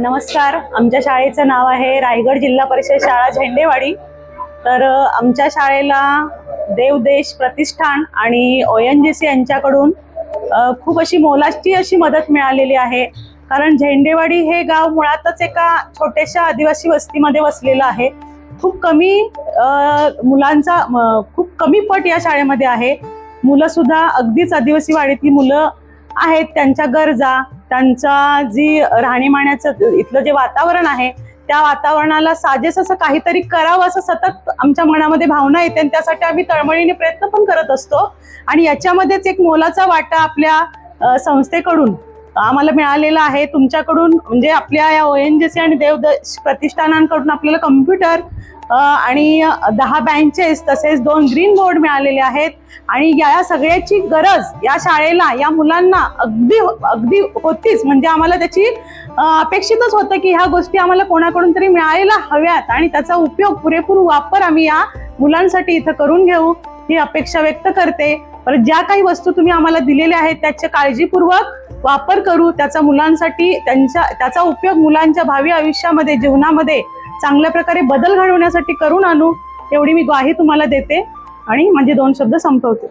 नमस्कार. आमच्या शाळेचं नाव आहे रायगड जिल्हा परिषद शाळा झेंडेवाडी. तर आमच्या शाळेला देवदेश प्रतिष्ठान आणि ONGC यांच्याकडून खूप अशी मोलाची अशी मदत मिळालेली आहे. कारण झेंडेवाडी हे गाव मुळातच एका छोट्याशा आदिवासी वस्तीमध्ये वसलेलं आहे. खूप कमी मुलांचा खूप कमी पट या शाळेमध्ये आहे. मुलं सुद्धा अगदीच आदिवासी वाडीतली मुलं आहेत. त्यांच्या गरजा, त्यांचा जी राहणीमानाचं इथलं जे वातावरण आहे त्या वातावरणाला साजेस असं काहीतरी करावं असं सतत आमच्या मनामध्ये भावना येते आणि त्यासाठी आम्ही तळमळीने प्रयत्न पण करत असतो. आणि याच्यामध्येच एक मोलाचा वाटा आपल्या संस्थेकडून आम्हाला मिळालेला आहे. तुमच्याकडून म्हणजे आपल्या या ONGC आणि देवदेश प्रतिष्ठानांकडून आपल्याला कम्प्युटर आणि 10 बेंचेस तसेच 2 ग्रीन बोर्ड मिळालेले आहेत. आणि या सगळ्याची गरज या शाळेला, या मुलांना अगदी अगदी होतीच. म्हणजे आम्हाला त्याची अपेक्षितच होतं की ह्या गोष्टी आम्हाला कोणाकडून तरी मिळायला हव्यात आणि त्याचा उपयोग, पुरेपूर वापर आम्ही या मुलांसाठी इथं करून घेऊ ही अपेक्षा व्यक्त करते. परत ज्या काही वस्तू तुम्ही आम्हाला दिलेल्या आहेत त्याचे काळजीपूर्वक वापर करू, त्याचा मुलांसाठी त्याचा उपयोग मुलांच्या भावी आयुष्यामध्ये, जीवनामध्ये चांगल्या प्रकारे बदल घडवण्यासाठी करून आणू, एवढी मी ग्वाही तुम्हाला देते आणि म्हणजे 2 शब्द संपवते.